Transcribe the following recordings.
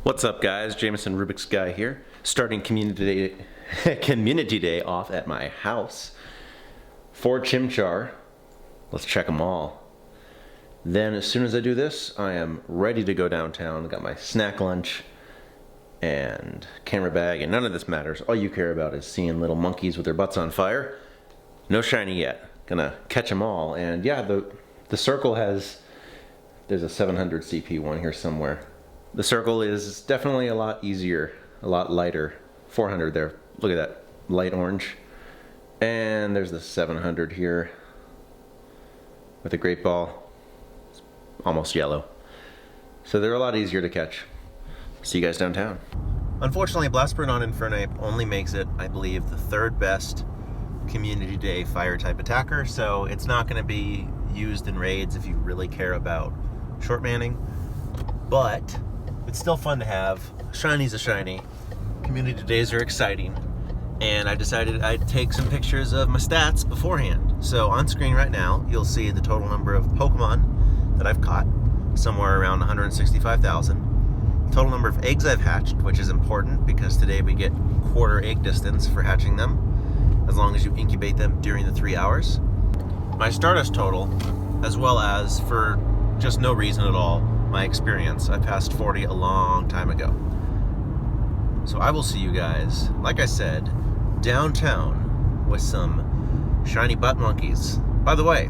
What's up, guys? Jameson Rubiksguy here, starting community day off at my house for Chimchar. Let's check them all. Then as soon as I do this, I am ready to go downtown. Got my snack lunch and camera bag, and none of this matters. All you care about is seeing little monkeys with their butts on fire. No shiny yet. Gonna catch them all. And yeah, the circle has, there's a 700 CP one here somewhere. The circle is definitely a lot easier, a lot lighter. 400 there. Look at that light orange. And there's the 700 here with a great ball. It's almost yellow. So they're a lot easier to catch. See you guys downtown. Unfortunately, Shiny Infernape only makes it, I believe, the third best community day fire type attacker. So it's not going to be used in raids if you really care about short manning. But it's still fun to have. Shiny's a shiny. Community days are exciting. And I decided I'd take some pictures of my stats beforehand. So on screen right now, you'll see the total number of Pokemon that I've caught, somewhere around 165,000. Total number of eggs I've hatched, which is important because today we get quarter egg distance for hatching them, as long as you incubate them during the 3 hours. My Stardust total, as well as, for just no reason at all, my experience. I passed 40 a long time ago. So I will see you guys, like I said, downtown with some shiny butt monkeys. By the way,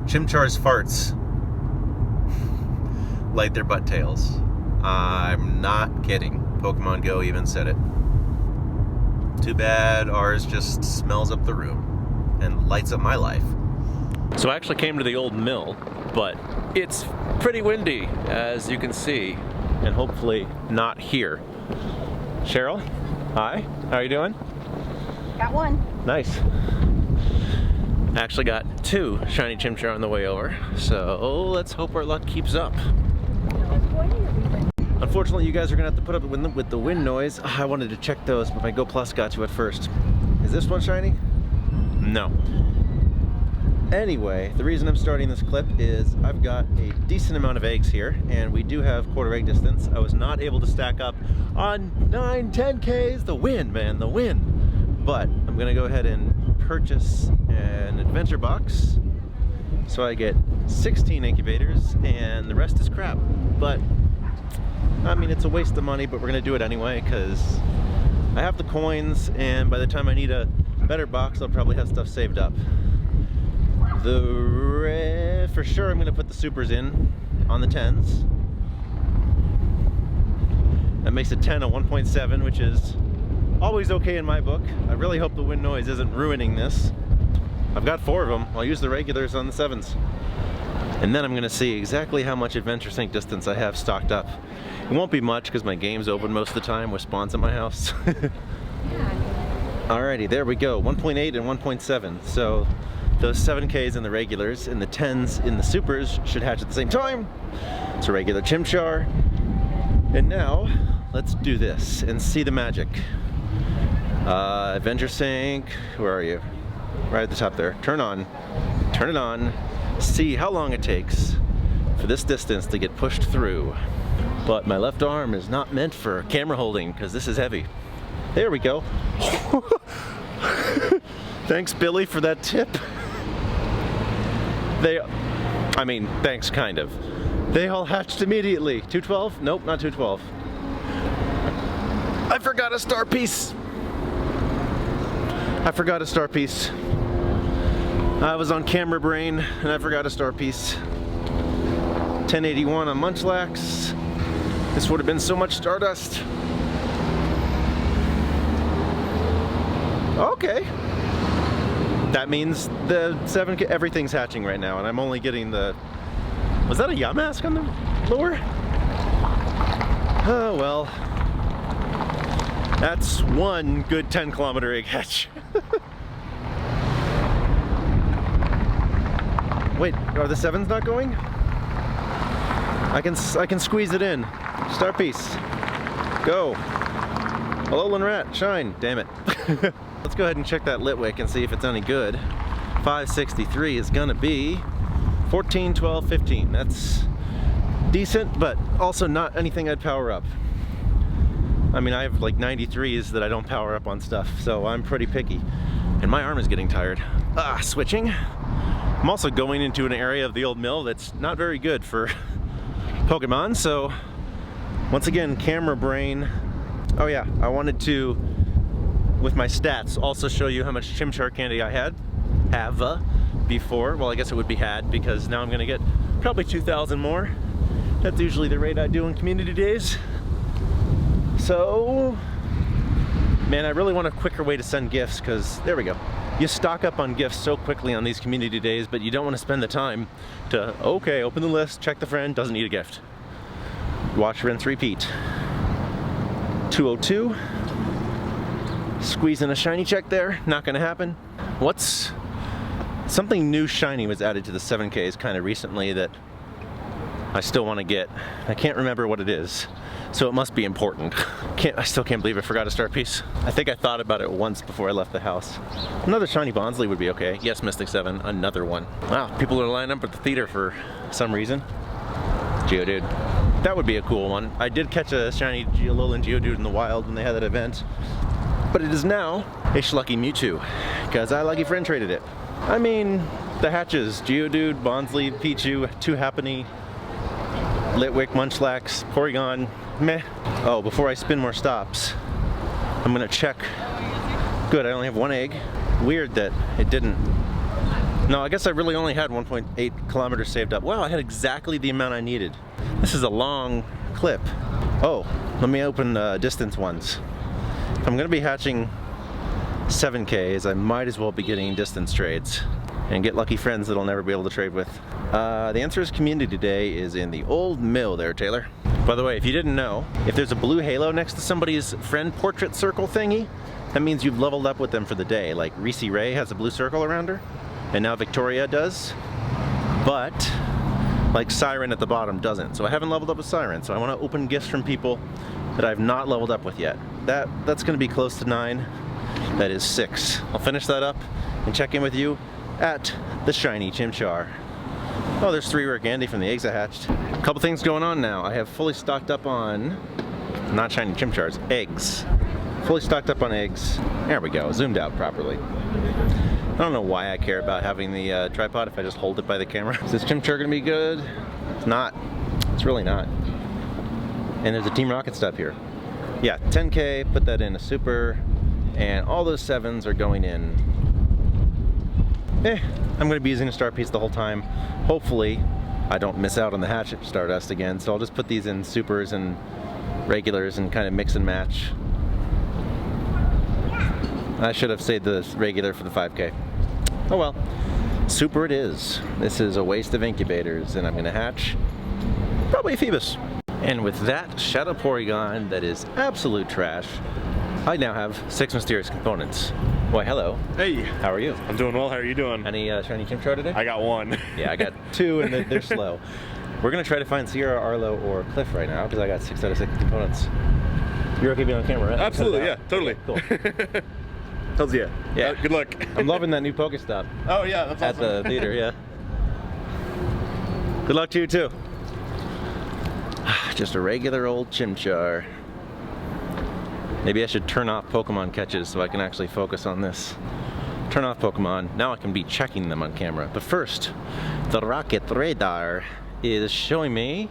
Chimchar's farts light their butt tails. I'm not kidding. Pokémon GO even said it. Too bad ours just smells up the room and lights up my life. So I actually came to the old mill, but it's pretty windy, as you can see, and hopefully not here. Cheryl, hi, how are you doing? Got one. Nice. Actually got two shiny Chimchar on the way over, so let's hope our luck keeps up. Unfortunately, you guys are gonna have to put up with the wind noise. I wanted to check those, but my Go Plus got to it first. Is this one shiny? No. Anyway, the reason I'm starting this clip is I've got a decent amount of eggs here, and we do have quarter egg distance. I was not able to stack up on 9, 10Ks. The win, man, the win. But I'm gonna go ahead and purchase an adventure box so I get 16 incubators, and the rest is crap. But I mean, it's a waste of money, but we're gonna do it anyway because I have the coins, and by the time I need a better box, I'll probably have stuff saved up. For sure, I'm gonna put the supers in on the 10s. That makes it 10 a 1.7, which is always okay in my book. I really hope the wind noise isn't ruining this. I've got 4 of them. I'll use the regulars on the 7s. And then I'm gonna see exactly how much Adventure Sync distance I have stocked up. It won't be much because my game's open most of the time with spawns at my house. Alrighty, there we go. 1.8 and 1.7. So those 7Ks in the regulars and the 10s in the supers should hatch at the same time. It's a regular Chimchar. And now, let's do this and see the magic. Adventure Sync, where are you? Right at the top there. Turn it on, see how long it takes for this distance to get pushed through. But my left arm is not meant for camera holding because this is heavy. There we go. Thanks, Billy, for that tip. Thanks, kind of. They all hatched immediately. 212? Nope, not 212. I forgot a star piece. I was on camera brain and I forgot a star piece. 1081 on Munchlax. This would have been so much Stardust. Okay. That means the 7K, everything's hatching right now, and I'm only getting the... Was that a Yamask on the lure? Oh well. That's one good 10-kilometer egg hatch. Wait, are the 7s not going? I can squeeze it in. Star piece. Go. Alolan Rat, shine. Damn it. Let's go ahead and check that Litwick and see if it's any good. 563 is gonna be 14, 12, 15. That's decent, but also not anything I'd power up. I mean, I have like 93s that I don't power up on stuff, so I'm pretty picky. And my arm is getting tired. Switching. I'm also going into an area of the old mill that's not very good for Pokemon, so once again, camera brain. Oh yeah, I wanted to, with my stats, also show you how much Chimchar candy I have before. Well, I guess it would be had, because now I'm gonna get probably 2,000 more. That's usually the rate I do in community days. So, man, I really want a quicker way to send gifts, because there we go. You stock up on gifts so quickly on these community days, but you don't want to spend the time to, okay, open the list, check the friend, doesn't need a gift. Wash, rinse, repeat. 202. Squeeze in a shiny check there, not gonna happen. What's something new shiny was added to the 7Ks kind of recently that I still want to get. I can't remember what it is, so it must be important. I still can't believe I forgot a star piece. I think I thought about it once before I left the house. Another shiny Bonsly would be okay. Yes, Mystic 7, another one. Wow, people are lining up at the theater for some reason. Geodude. That would be a cool one. I did catch a shiny Alolan Geodude in the wild when they had that event, but it is now a Schlucky Mewtwo, because I lucky friend traded it. I mean, the hatches, Geodude, Bonsly, Pichu, 2 Happiny, Litwick, Munchlax, Porygon, meh. Oh, before I spin more stops, I'm gonna check. Good, I only have 1 egg. Weird that it didn't. No, I guess I really only had 1.8 kilometers saved up. Wow, I had exactly the amount I needed. This is a long clip. Oh, let me open distance ones. If I'm gonna be hatching 7Ks, I might as well be getting distance trades and get lucky friends that I'll never be able to trade with. The answer is community day is in the old mill there, Taylor. By the way, if you didn't know, if there's a blue halo next to somebody's friend portrait circle thingy, that means you've leveled up with them for the day. Like Reese Ray has a blue circle around her, and now Victoria does, but like Siren at the bottom doesn't. So I haven't leveled up with Siren, so I want to open gifts from people that I've not leveled up with yet. That's going to be close to 9. That is 6. I'll finish that up and check in with you at the shiny Chimchar. Oh, there's 3 rare candy from the eggs I hatched. A couple things going on now. I have fully stocked up on, not shiny Chimchars, eggs. Fully stocked up on eggs. There we go, zoomed out properly. I don't know why I care about having the tripod if I just hold it by the camera. Is this Chimchar gonna be good? It's not. It's really not. And there's a Team Rocket step here. Yeah, 10K, put that in a super, and all those 7s are going in. I'm gonna be using a star piece the whole time. Hopefully, I don't miss out on the Hatchet Stardust again, so I'll just put these in supers and regulars and kind of mix and match. I should have saved the regular for the 5K. Oh well, super it is. This is a waste of incubators, and I'm gonna hatch probably a Phoebus. And with that Shadow Porygon that is absolute trash, I now have 6 mysterious components. Why, hello. Hey. How are you? I'm doing well. How are you doing? Any shiny Chimchar today? I got 1. Yeah, I got 2, and they're slow. We're gonna try to find Sierra, Arlo, or Cliff right now, because I got 6 out of 6 components. You're okay being on camera, right? Absolutely, yeah, totally. Okay, cool. Hells yeah. Yeah. Good luck. I'm loving that new Pokestop. Oh yeah, that's at awesome. the theater, yeah. Good luck to you too. Just a regular old Chimchar. Maybe I should turn off Pokemon catches so I can actually focus on this. Turn off Pokemon. Now I can be checking them on camera. But first, the rocket radar is showing me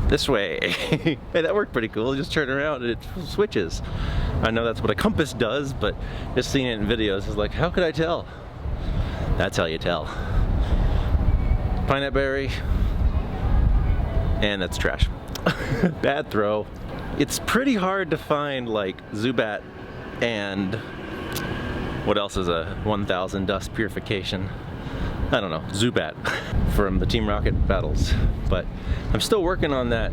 this way. Hey, that worked pretty cool. Just turn around and it switches. I know that's what a compass does, but just seeing it in videos is like, how could I tell? That's how you tell. Pineapple berry, and that's trash. Bad throw. It's pretty hard to find like Zubat and what else is a 1000 dust purification? I don't know, Zubat from the Team Rocket battles. But I'm still working on that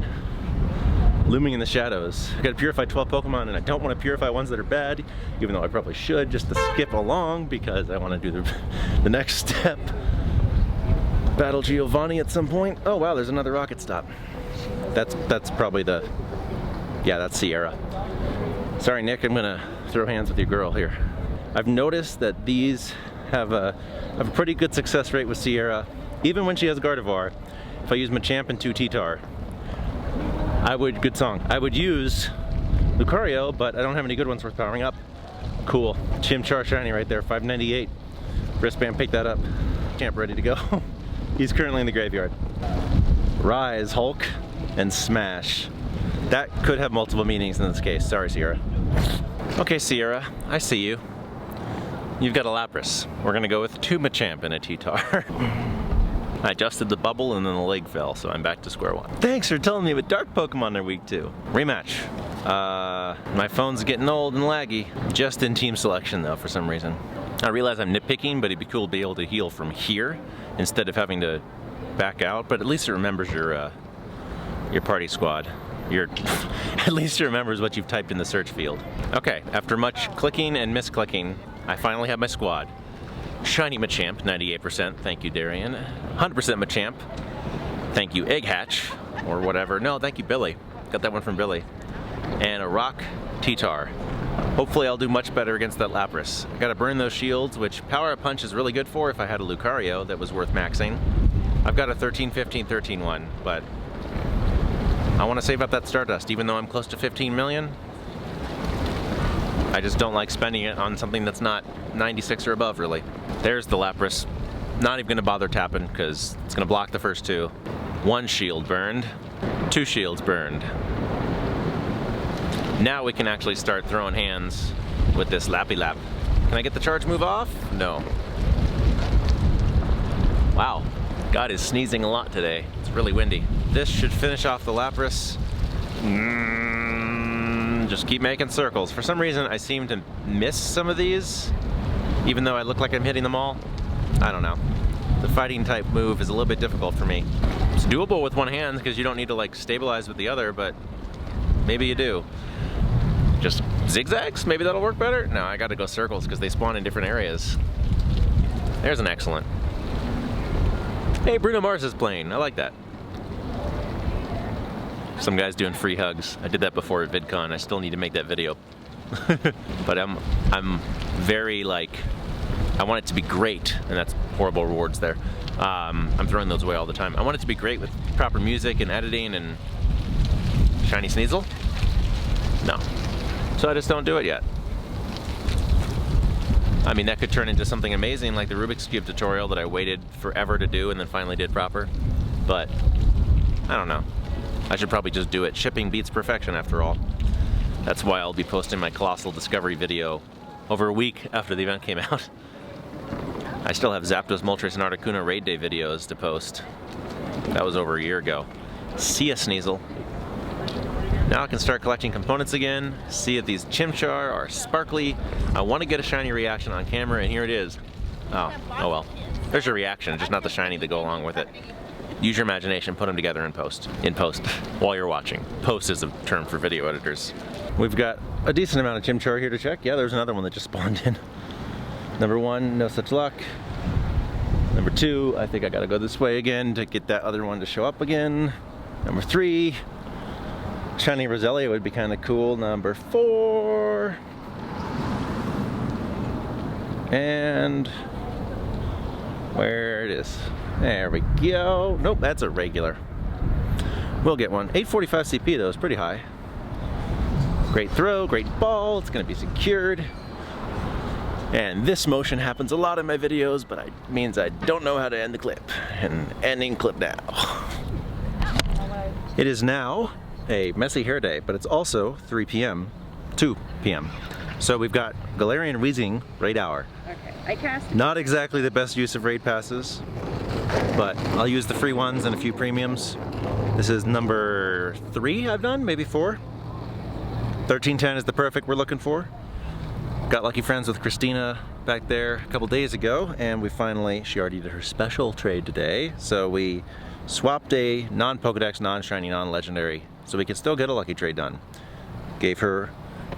Looming in the Shadows. I gotta purify 12 Pokemon, and I don't want to purify ones that are bad, even though I probably should, just to skip along because I want to do the next step. Battle Giovanni at some point. Oh wow, there's another rocket stop. That's probably the, yeah, that's Sierra. Sorry Nick, I'm gonna throw hands with your girl here. I've noticed that these have a pretty good success rate with Sierra, even when she has Gardevoir. if I use Machamp and 2 T-Tar. Good song. I would use Lucario, but I don't have any good ones worth powering up. Cool. Chimchar Shiny right there, 598. Wristband, pick that up. Champ ready to go. He's currently in the graveyard. Rise, Hulk, and Smash. That could have multiple meanings in this case. Sorry, Sierra. Okay, Sierra, I see you. You've got a Lapras. We're gonna go with 2 Machamp and a T-Tar. I adjusted the bubble and then the leg fell, so I'm back to square one. Thanks for telling me what dark Pokemon are weak to. Rematch. My phone's getting old and laggy. Just in team selection though, for some reason. I realize I'm nitpicking, but it'd be cool to be able to heal from here instead of having to back out, but at least it remembers your party squad. At least it remembers what you've typed in the search field. Okay, after much clicking and misclicking, I finally have my squad. Shiny Machamp, 98%, thank you Darian. 100% Machamp, thank you Egg Hatch, or whatever. No, thank you Billy. Got that one from Billy. And a Rock T-Tar. Hopefully I'll do much better against that Lapras. I gotta burn those shields, which Power Up Punch is really good for if I had a Lucario that was worth maxing. I've got a 13-15, 13-1, but I want to save up that Stardust, even though I'm close to 15 million. I just don't like spending it on something that's not 96 or above, really. There's the Lapras. Not even gonna bother tapping, because it's gonna block the first 2. 1 shield burned, 2 shields burned. Now we can actually start throwing hands with this Lappy Lap. Can I get the charge move off? No. Wow, God is sneezing a lot today. It's really windy. This should finish off the Lapras. Just keep making circles. For some reason, I seem to miss some of these, even though I look like I'm hitting them all. I don't know. The fighting type move is a little bit difficult for me. It's doable with one hand because you don't need to like stabilize with the other, but maybe you do. Just zigzags? Maybe that'll work better? No, I gotta go circles because they spawn in different areas. There's an excellent. Hey, Bruno Mars is playing. I like that. Some guy's doing free hugs. I did that before at VidCon. I still need to make that video. But I'm very like, I want it to be great, and that's horrible rewards there. I'm throwing those away all the time. I want it to be great with proper music and editing and Shiny Sneasel. No. So I just don't do it yet. I mean, that could turn into something amazing like the Rubiksguy tutorial that I waited forever to do and then finally did proper. But I don't know. I should probably just do it. Shipping beats perfection after all. That's why I'll be posting my Colossal Discovery video over a week after the event came out. I still have Zapdos, Moltres, and Articuno Raid Day videos to post. That was over a year ago. See ya, Sneasel. Now I can start collecting components again, see if these Chimchar are sparkly. I want to get a shiny reaction on camera, and here it is. Oh well. There's a reaction, just not the shiny to go along with it. Use your imagination, put them together in post. In post, while you're watching. Post is a term for video editors. We've got a decent amount of Chimchar here to check. Yeah, there's another one that just spawned in. Number 1, no such luck. Number 2, I think I gotta go this way again to get that other one to show up again. Number 3, Shiny Roselia would be kind of cool. Number 4, and where it is. There we go. Nope, that's a regular. We'll get one. 845 CP though is pretty high. Great throw, great ball. It's gonna be secured. And this motion happens a lot in my videos, but it means I don't know how to end the clip. And ending clip now. It is now a messy hair day, but it's also 3 p.m., 2 p.m. So we've got Galarian Weezing raid hour. Okay, I cast. Not exactly the best use of raid passes, but I'll use the free ones and a few premiums. This is number 3 I've done, maybe 4. 1310 is the perfect we're looking for. Got lucky friends with Christina back there a couple days ago, and she already did her special trade today, so we swapped a non-Pokedex, non-shiny, non-legendary, so we could still get a lucky trade done. Gave her,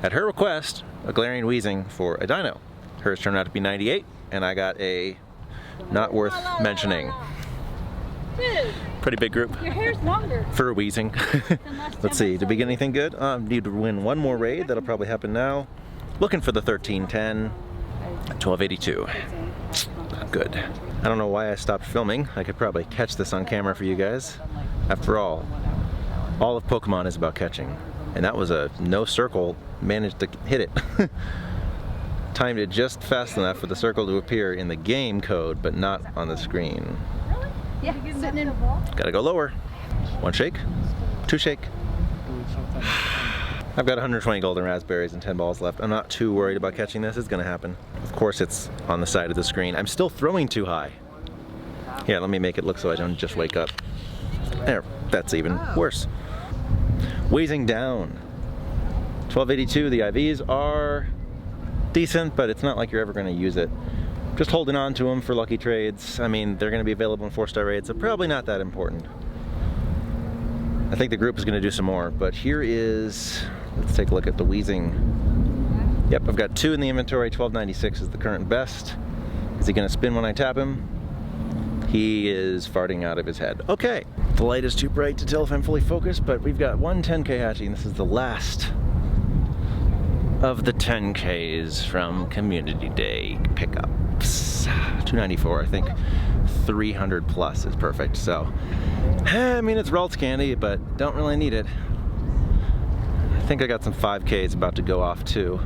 at her request, a Galarian Weezing for a Dino. Hers turned out to be 98, and I got a not worth mentioning. Dude, pretty big group. your hair's longer. For a Weezing. Let's see, did we get anything good? Need to win one more raid, that'll probably happen now. Looking for the 1310, 1282. Good. I don't know why I stopped filming. I could probably catch this on camera for you guys. After all of Pokemon is about catching. And that was a no circle, managed to hit it. Timed it just fast enough for the circle to appear in the game code, but not on the screen. Yeah, sitting in. Gotta go lower. 1 shake, 2 shake. I've got 120 golden raspberries and 10 balls left. I'm not too worried about catching this. It's gonna happen. Of course it's on the side of the screen. I'm still throwing too high. Yeah, let me make it look so I don't just wake up. There, that's even worse. Wheezing down. 1282, the IVs are decent, but it's not like you're ever gonna use it. Just holding on to them for lucky trades. I mean, they're gonna be available in 4-star raids, so probably not that important. I think the group is gonna do some more, but here is, let's take a look at the wheezing. Yep, I've got 2 in the inventory. 1296 is the current best. Is he gonna spin when I tap him? He is farting out of his head. Okay, the light is too bright to tell if I'm fully focused, but we've got 1 10K hatching. This is the last of the 10Ks from Community Day pickups. 294, I think 300 plus is perfect. So, I mean, it's Ralts candy, but don't really need it. I think I got some 5Ks about to go off too.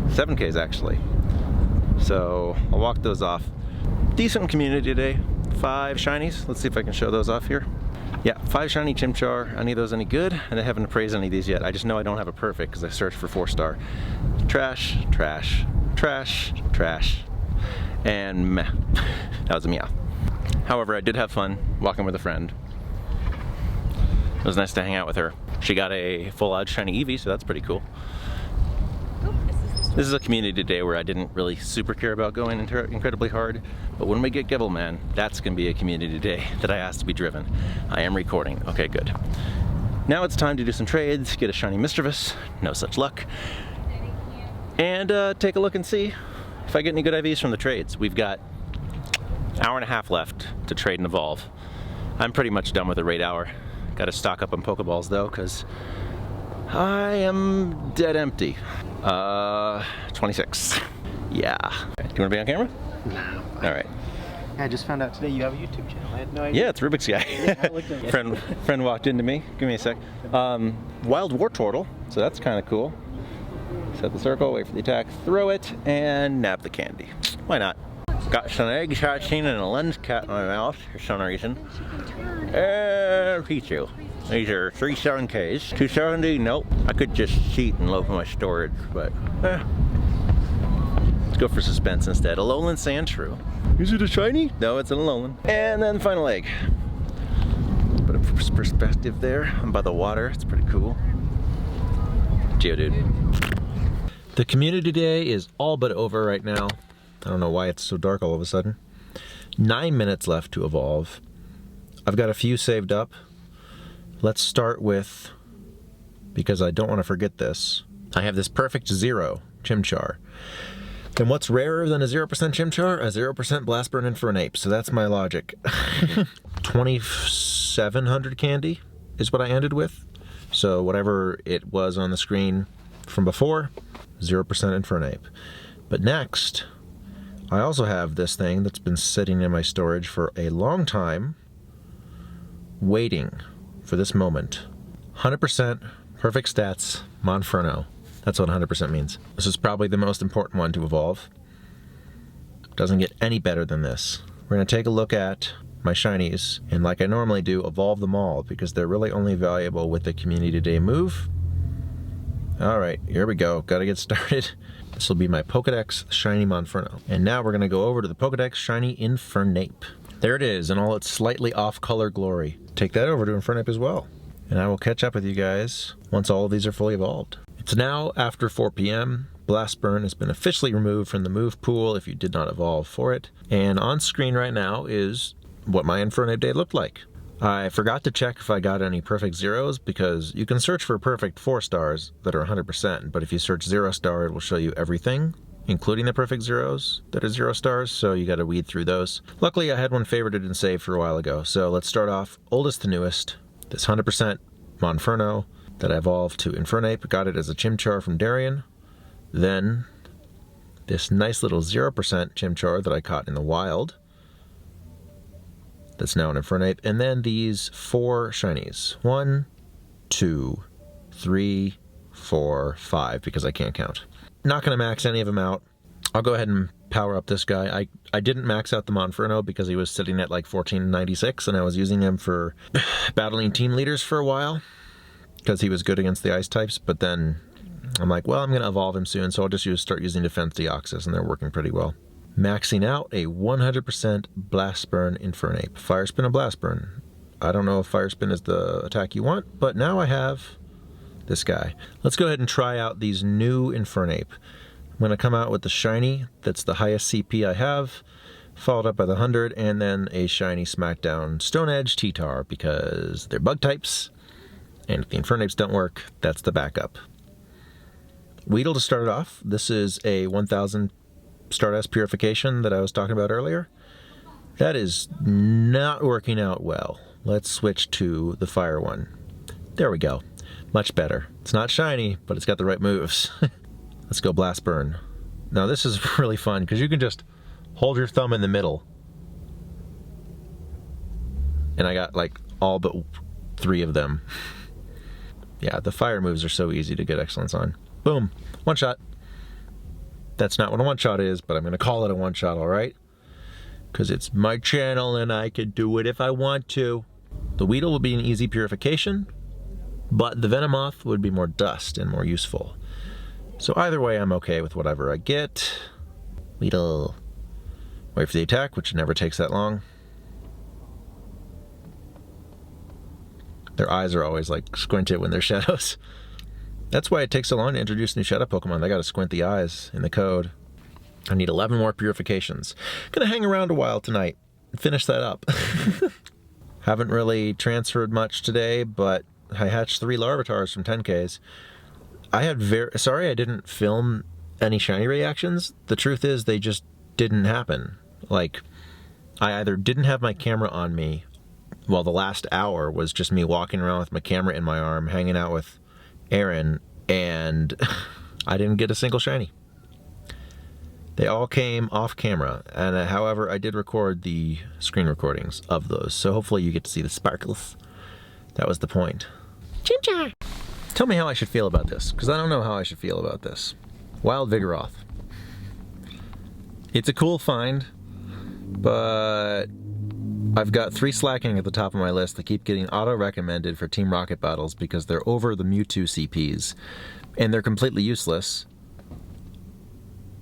7Ks actually. So I'll walk those off. Decent Community Day. 5 shinies. Let's see if I can show those off here. Yeah, 5 shiny Chimchar. Any of those any good? And I haven't appraised any of these yet. I just know I don't have a perfect because I searched for 4-star. Trash, trash, trash, trash, and meh. That was a meow. However, I did have fun walking with a friend. It was nice to hang out with her. She got a full-out shiny Eevee, so that's pretty cool. This is a Community Day where I didn't really super care about going incredibly hard, but when we get Gibbleman, that's going to be a Community Day that I asked to be driven. I am recording. Okay, good. Now it's time to do some trades, get a shiny Mischievous, no such luck, and take a look and see if I get any good IVs from the trades. We've got an hour and a half left to trade and evolve. I'm pretty much done with the raid hour. Got to stock up on Pokeballs though, because I am dead empty. 26. Yeah. Do you want to be on camera? No. All right. I just found out today you have a YouTube channel. I had no idea. Yeah, it's Rubiksguy. friend walked into me. Give me a sec. Wild Wartortle, so that's kind of cool. Set the circle, wait for the attack, throw it, and nab the candy. Why not? Got some egg hatching and a lens cat in my mouth for some reason. Pichu. These are 3 7Ks. 270, nope. I could just cheat and load my storage, but let's go for suspense instead. A Alolan Sandshrew. Is it a shiny? No, it's an Alolan. And then final egg. Put it for perspective there. I'm by the water. It's pretty cool. Geodude. The Community Day is all but over right now. I don't know why it's so dark all of a sudden. 9 minutes left to evolve. I've got a few saved up. Let's start with, because I don't want to forget this, I have this perfect 0 Chimchar. And what's rarer than a 0% Chimchar? A 0% Blastburn Infernape. So that's my logic. 2,700 candy is what I ended with. So whatever it was on the screen from before, 0% Infernape. But next, I also have this thing that's been sitting in my storage for a long time, waiting for this moment. 100% perfect stats, Monferno. That's what 100% means. This is probably the most important one to evolve. Doesn't get any better than this. We're gonna take a look at my shinies, and like I normally do, evolve them all, because they're really only valuable with the Community Day move. All right, here we go, gotta get started. This will be my Pokedex Shiny Monferno. And now we're gonna go over to the Pokedex Shiny Infernape. There it is in all its slightly off-color glory. Take that over to Infernape as well. And I will catch up with you guys once all of these are fully evolved. It's now after 4 p.m. Blastburn has been officially removed from the move pool if you did not evolve for it. And on screen right now is what my Infernape day looked like. I forgot to check if I got any perfect 0s, because you can search for perfect 4 stars that are 100%, but if you search 0 star, it will show you everything, including the perfect 0s that are 0 stars, so you gotta weed through those. Luckily, I had one favorited and saved for a while ago, so let's start off oldest to newest. This 100% Monferno that I evolved to Infernape, got it as a Chimchar from Darien. Then this nice little 0% Chimchar that I caught in the wild. That's now an Infernape. And then these 4 Shinies. 1, 2, 3, 4, 5, because I can't count. Not going to max any of them out. I'll go ahead and power up this guy. I didn't max out the Monferno because he was sitting at like 1496, and I was using him for battling team leaders for a while because he was good against the ice types, but then I'm like, well, I'm going to evolve him soon, so I'll just start using Defense Deoxys, and they're working pretty well. Maxing out a 100% Blast Burn Infernape. Fire Spin and Blast Burn. I don't know if Fire Spin is the attack you want, but now I have this guy. Let's go ahead and try out these new Infernape. I'm going to come out with the Shiny, that's the highest CP I have, followed up by the 100, and then a Shiny Smackdown Stone Edge T-Tar, because they're bug types, and if the Infernapes don't work, that's the backup. Weedle to start it off. This is a 1000 Stardust Purification that I was talking about earlier. That is not working out well. Let's switch to the Fire one. There we go. Much better. It's not shiny, but it's got the right moves. Let's go Blast Burn. Now this is really fun because you can just hold your thumb in the middle. And I got like all but 3 of them. Yeah, the fire moves are so easy to get excellence on. Boom, one shot. That's not what a one shot is, but I'm gonna call it a one shot, all right? Because it's my channel and I can do it if I want to. The Weedle will be an easy purification, but the Venomoth would be more dust and more useful. So either way, I'm okay with whatever I get. Weedle. Wait for the attack, which never takes that long. Their eyes are always like squinted when they're shadows. That's why it takes so long to introduce new shadow Pokemon. They gotta squint the eyes in the code. I need 11 more purifications. Gonna hang around a while tonight and finish that up. Haven't really transferred much today, but I hatched 3 Larvatars from 10Ks. I had sorry I didn't film any shiny reactions. The truth is they just didn't happen. Like, I either didn't have my camera on me, well, the last hour was just me walking around with my camera in my arm, hanging out with Aaron, and I didn't get a single shiny. They all came off camera, and however, I did record the screen recordings of those, so hopefully you get to see the sparkles. That was the point. Chimchar! Tell me how I should feel about this, because I don't know how I should feel about this. Wild Vigoroth. It's a cool find, but I've got 3 slacking at the top of my list that keep getting auto-recommended for Team Rocket battles because they're over the Mewtwo CPs, and they're completely useless.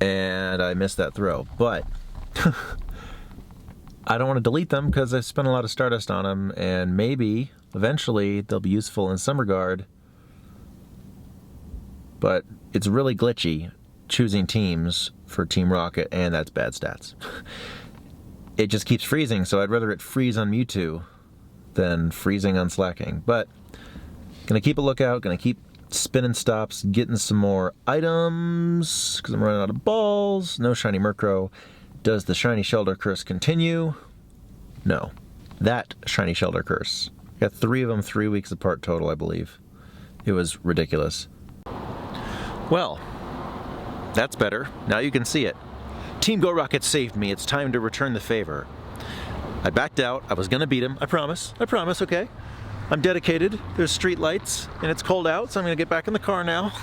And I missed that throw, but I don't want to delete them because I spent a lot of Stardust on them, and maybe eventually they'll be useful in some regard. But it's really glitchy choosing teams for Team Rocket, and that's bad stats. It just keeps freezing, so I'd rather it freeze on Mewtwo than freezing on Slacking. But gonna keep a lookout, gonna keep spinning stops, getting some more items, because I'm running out of balls. No shiny Murkrow. Does the shiny Shelter Curse continue? No. That shiny Shelter Curse. Got 3 of them 3 weeks apart total, I believe. It was ridiculous. Well, that's better. Now you can see it. Team Go Rocket saved me. It's time to return the favor. I backed out. I was gonna beat him. I promise, okay? I'm dedicated. There's street lights, and it's cold out, so I'm gonna get back in the car now.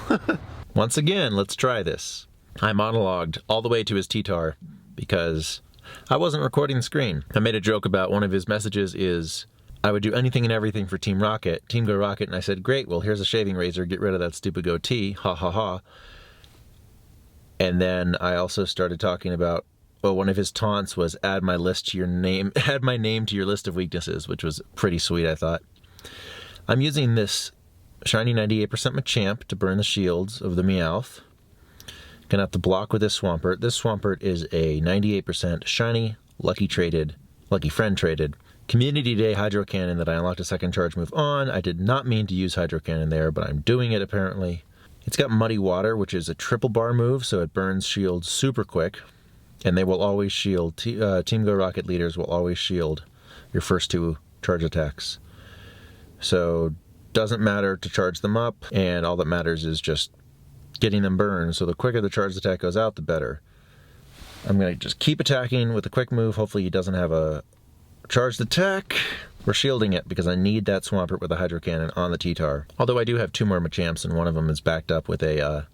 Once again, let's try this. I monologued all the way to his T-Tar because I wasn't recording the screen. I made a joke about one of his messages is, I would do anything and everything for Team Rocket, Team Go Rocket, and I said, great, well, here's a shaving razor, get rid of that stupid goatee, ha ha ha. And then I also started talking about, well, one of his taunts was add my list to your name, add my name to your list of weaknesses, which was pretty sweet, I thought. I'm using this shiny 98% Machamp to burn the shields of the Meowth. Gonna have to block with this Swampert. This Swampert is a 98% shiny, lucky friend traded. Community Day Hydro Cannon that I unlocked a second charge move on. I did not mean to use Hydro Cannon there, but I'm doing it apparently. It's got Muddy Water, which is a triple bar move, so it burns shields super quick. And they will always shield, Team Go Rocket leaders will always shield your first 2 charge attacks. So, doesn't matter to charge them up, and all that matters is just getting them burned, so the quicker the charged attack goes out, the better. I'm going to just keep attacking with a quick move. Hopefully he doesn't have a charged attack. We're shielding it because I need that Swampert with a Hydro Cannon on the T-Tar. Although I do have 2 more Machamps, and one of them is backed up with a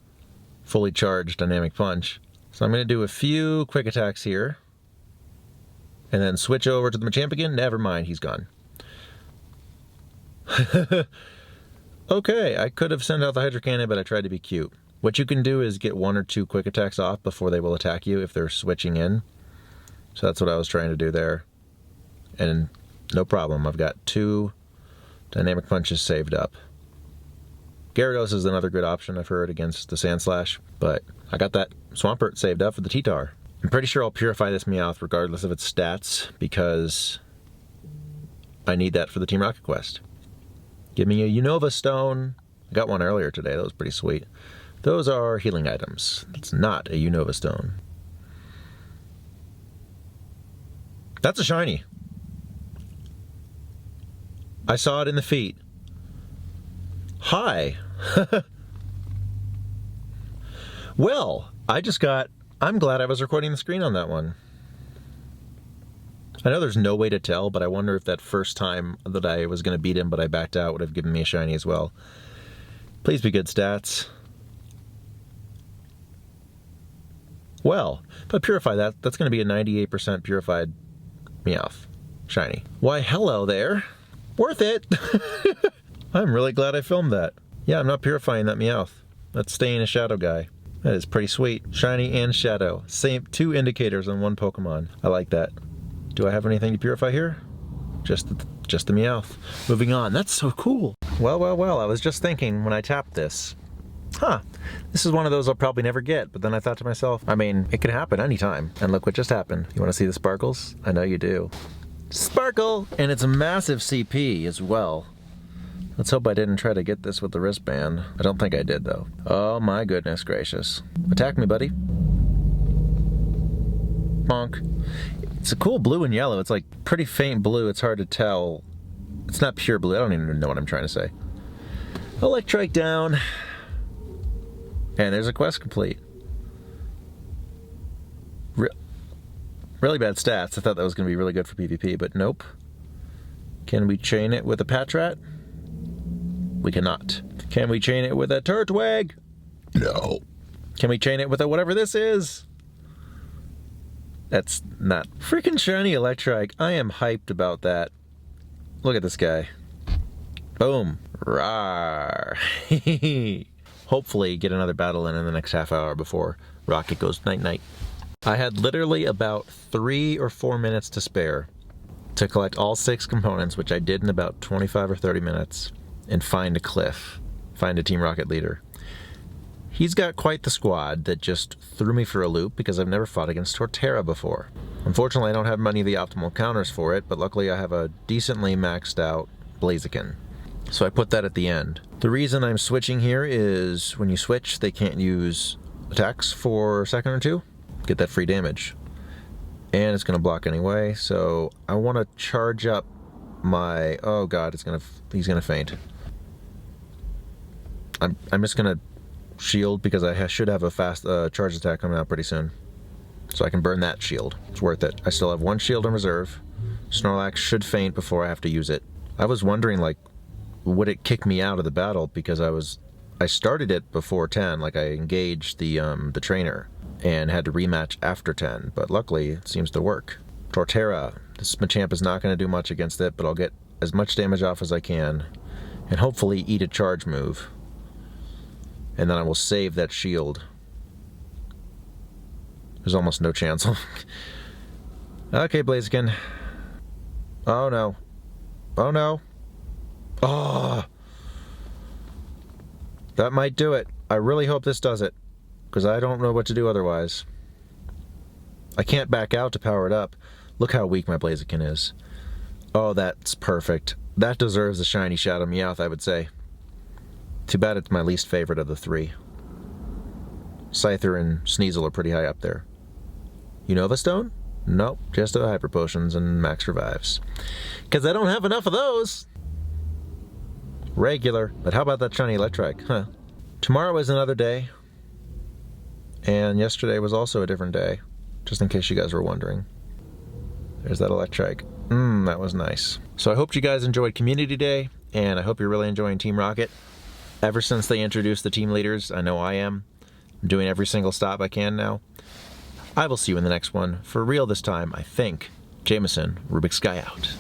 fully charged Dynamic Punch. So I'm going to do a few quick attacks here. And then switch over to the Machamp again. Never mind, he's gone. Okay, I could have sent out the Hydro Cannon, but I tried to be cute. What you can do is get 1 or 2 quick attacks off before they will attack you if they're switching in. So that's what I was trying to do there. And no problem, I've got 2 Dynamic Punches saved up. Gyarados is another good option, I've heard, against the Sandslash, but I got that Swampert saved up for the T-Tar. I'm pretty sure I'll purify this Meowth regardless of its stats, because I need that for the Team Rocket quest. Give me a Unova Stone. I got one earlier today, that was pretty sweet. Those are healing items. It's not a Unova Stone. That's a shiny. I saw it in the feet. Hi. Well, I'm glad I was recording the screen on that one. I know there's no way to tell, but I wonder if that first time that I was going to beat him but I backed out would have given me a shiny as well. Please be good stats. Well, if I purify that, that's going to be a 98% purified Meowth. Shiny. Why, hello there. Worth it! I'm really glad I filmed that. Yeah, I'm not purifying that Meowth. That's staying a Shadow guy. That is pretty sweet. Shiny and Shadow. Same 2 indicators on 1 Pokemon. I like that. Do I have anything to purify here? Just the Meowth. Moving on. That's so cool. Well, I was just thinking when I tapped this. This is one of those I'll probably never get, but then I thought to myself, I mean, it can happen anytime. And look what just happened. You want to see the sparkles? I know you do. Sparkle! And it's a massive CP as well. Let's hope I didn't try to get this with the wristband. I don't think I did, though. Oh my goodness gracious. Attack me, buddy. Bonk. It's a cool blue and yellow. It's like pretty faint blue. It's hard to tell. It's not pure blue. I don't even know what I'm trying to say. Electrike down. And there's a quest complete. Really bad stats. I thought that was going to be really good for PvP, but nope. Can we chain it with a Patrat? We cannot. Can we chain it with a Turtwig? No. Can we chain it with a whatever this is? That's not. Freaking shiny Electrike. I am hyped about that. Look at this guy. Boom. Rawr. Hopefully get another battle in the next half hour before Rocket goes night-night. I had literally about 3 or 4 minutes to spare to collect all 6 components, which I did in about 25 or 30 minutes, and find a Cliff, find a Team Rocket leader. He's got quite the squad that just threw me for a loop because I've never fought against Torterra before. Unfortunately, I don't have many of the optimal counters for it, but luckily I have a decently maxed out Blaziken. So I put that at the end. The reason I'm switching here is when you switch, they can't use attacks for a second or 2. Get that free damage. And it's going to block anyway, so I want to charge up my... Oh god, he's going to faint. I'm just going to shield because I should have a fast charge attack coming out pretty soon. So I can burn that shield. It's worth it. I still have 1 shield in reserve. Snorlax should faint before I have to use it. I was wondering, like, would it kick me out of the battle because I started it before 10, like I engaged the trainer and had to rematch after 10, but luckily it seems to work. Torterra, this Machamp is not going to do much against it, but I'll get as much damage off as I can and hopefully eat a charge move. And then I will save that shield. There's almost no chance. Okay, Blaziken. Oh no. Oh no. Oh! That might do it. I really hope this does it, because I don't know what to do otherwise. I can't back out to power it up. Look how weak my Blaziken is. Oh, that's perfect. That deserves a shiny Shadow Meowth, I would say. Too bad it's my least favorite of the 3. Scyther and Sneasel are pretty high up there. Unova Stone? Nope, just Hyper Potions and Max Revives. Because I don't have enough of those! Regular, but how about that shiny Electrike, huh? Tomorrow is another day. And yesterday was also a different day, just in case you guys were wondering. There's that Electrike. That was nice. So I hope you guys enjoyed Community Day, and I hope you're really enjoying Team Rocket. Ever since they introduced the team leaders, I know I am. I'm doing every single stop I can now. I will see you in the next one. For real this time, I think. Jameson, Rubiksguy out.